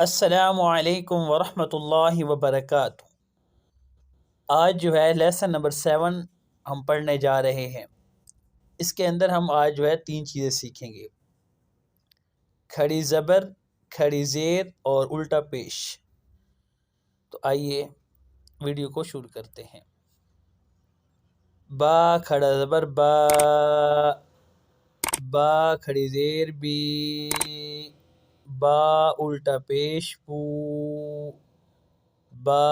السلام علیکم ورحمۃ اللہ وبرکاتہ۔ آج جو ہے لیسن نمبر 7 ہم پڑھنے جا رہے ہیں۔ اس کے اندر ہم آج جو ہے 3 چیزیں سیکھیں گے: کھڑی زبر، کھڑی زیر اور الٹا پیش۔ تو آئیے ویڈیو کو شروع کرتے ہیں۔ با کھڑا زبر با، با کھڑی زیر بی، با الٹا پیش بو، با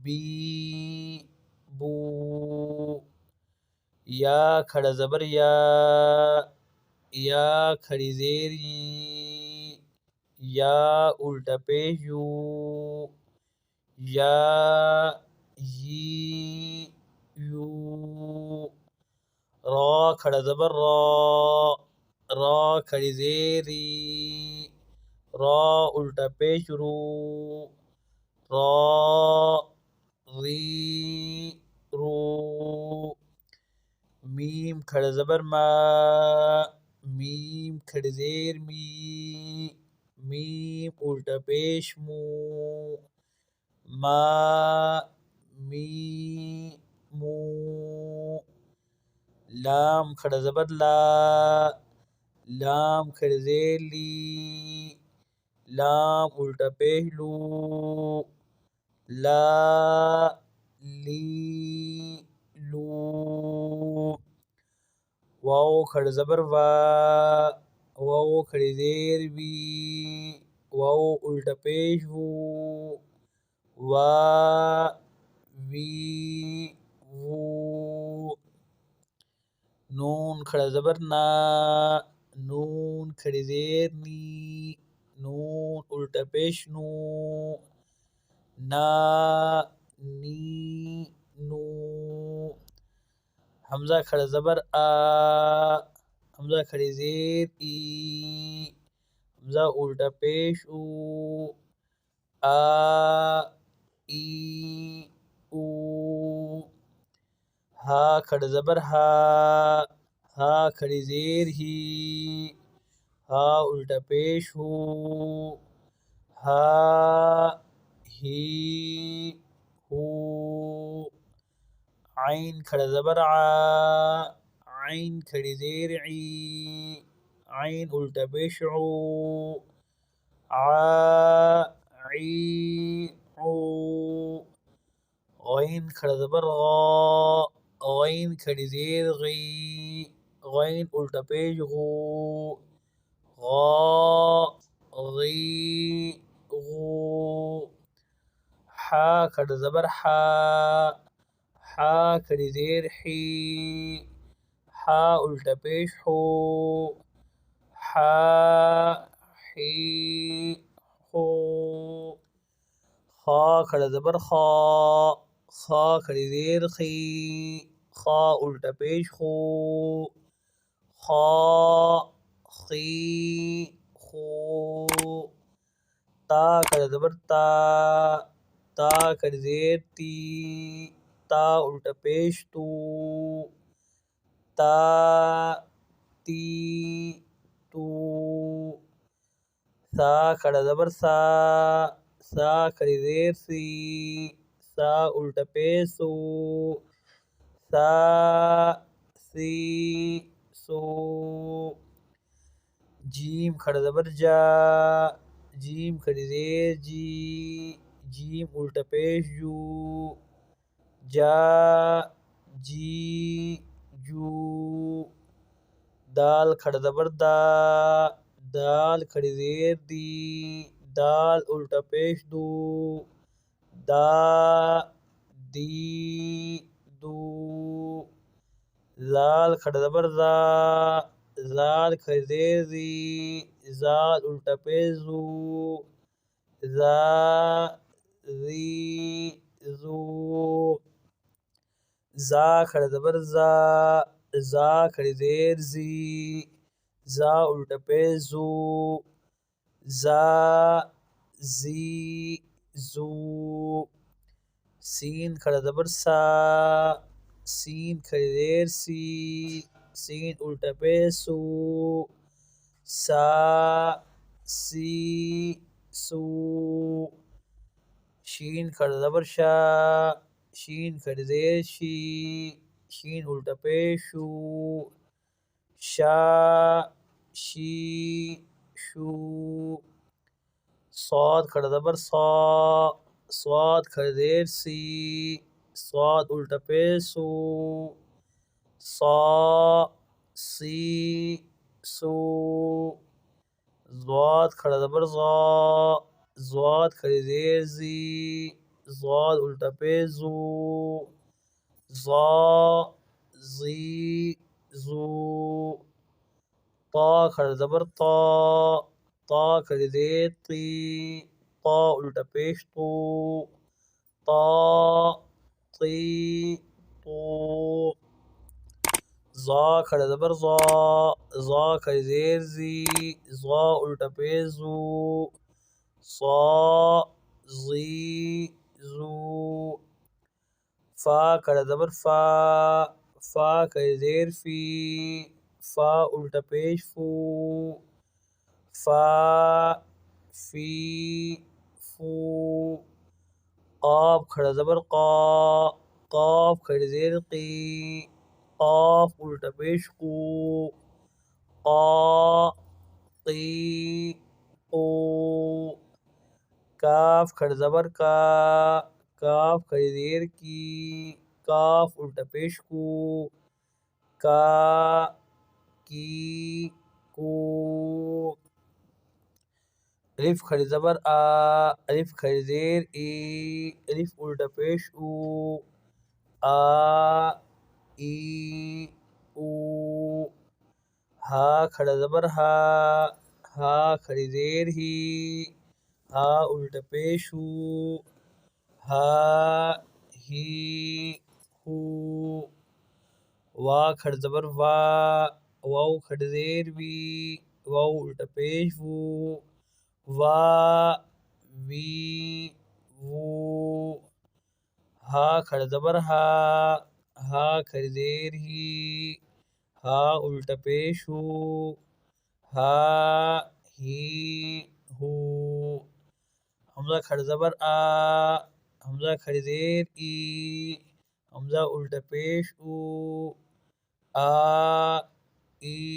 بی بو۔ یا کھڑا زبر یا، یا کھڑی زیر ی، یا الٹا پیش یو، یا یی یو۔ را کھڑا زبر را، را کھڑی زیر ری، را الٹا پیش رو، را ری رو۔ میم کھڑا زبر ما، میم کھڑی زیر می، میم الٹا پیش مو، ما می مو۔ لام کھڑا زبر لا، لام کھڑی زیر لی، لام الٹا پیش لو، لا لی لو۔ واو کھڑا زبر وا، واو کھڑی زیر وی، واو الٹا پیش وو، وا وی وو۔ نون کھڑا زبر نا، نون کھڑی زیر نی، نون الٹا پیش نو، نا نی نو۔ حمزہ کھڑا زبر آ، حمزہ کھڑی زیر ای، حمزہ الٹا پیش او، آ ای او۔ ہا کھڑا زبر ہا، ہا کھڑی زیر ہی، ہا الٹا پیش ہو، ہا ہی ہو۔ عین کھڑا زبر آ، عین کھڑی زیر عی، عین الٹا پیش عو، آ عی عو۔ غین کھڑا زبر غا، غین کھڑی زیر غی، غین الٹا پیش غو، غا غی غو۔ حا کھڑا زبر حا، حا کھڑی زیر حی، حا الٹا پیش حو، حا حی حو۔ خا کھڑا زبر خا، خا کھڑی زیر خی، خا الٹا پیش خو، خا خی خو۔ تا کھڑا زبر تا، تا کھڑی زیر تی، تا الٹا پیش تو، تا تی تو۔ سا کھڑا زبر سا، سا کھڑی زیر سی، سا الٹا پیش سو، سا سی سو۔ جیم کھڑا زبر جا، جیم کھڑی زیر جی، جیم الٹا پیش جو، جا جی جو۔ دال کھڑا زبر دا، دال کھڑی زیر دی، دال الٹا پیش دو، دا دی دو۔ زال کھڑا زبر زا، زال کھڑی زیر زی، زال الٹا پیش زو، زا زی زو۔ زا کھڑا زبر زا، زا کھڑی زیر زی، زا الٹا پیش زو، زا زی زو۔ سین کھڑا زبر سا، سین کھڑی زیر سی، سین الٹا پیش سو، سا سی سو، شین کھڑا زبر شا، شین کھڑی زیر شی، شین الٹا پیش شو، شا، شی، شو، صاد کھڑا زبر صا، صاد کھڑی زیر سی، صاد الٹا پیش سو، صا، سی، سو، ضاد کھڑا زبر ضا، ضاد کھڑی زیر زی، ضاد الٹا پیش زو، ضا، زی، زو، طا کھڑا زبر طا، طا کھڑی زیر طی، طا الٹا پیش تو، طا، طی، تو، ضا کھڑا زبر ضا، ضا کھڑی زیر زی، ضا الٹا پیش زو، صا، زی، زو، فا کھڑا زبر فا، فا کھڑی زیر فی، فا الٹا پیش فو، فا، فی، فو، قاف کھڑا زبر قا، قاف کھڑی زیر قی، قاف الٹا پیش قو، قا، قی، قو، کاف کھڑا زبر کا، کاف کھڑی زیر کی، کاف الٹا پیش کو، کا، کی، کو، الف کھڑی زبر آ، الف کھڑی زیر ای، الف الٹا پیش او، آ، ای، او، ہا کھڑا زبر ہا، ہا کھڑی زیر ہی، ہا الٹا پیش ہو، ہا، ہی، ہو، وا کھڑا زبر وا، واو کھڑی زیر وی، واو الٹا پیش وو، وا، وی، وو، ہا کھڑا زبر ہا، ہا کھڑی زیر ہی، ہا الٹا پیش ہو، ہا، ہی، ہو، حمزہ کھڑا زبر آ، حمزہ کھڑی زیر ای، حمزہ الٹا پیش او، آ، ای،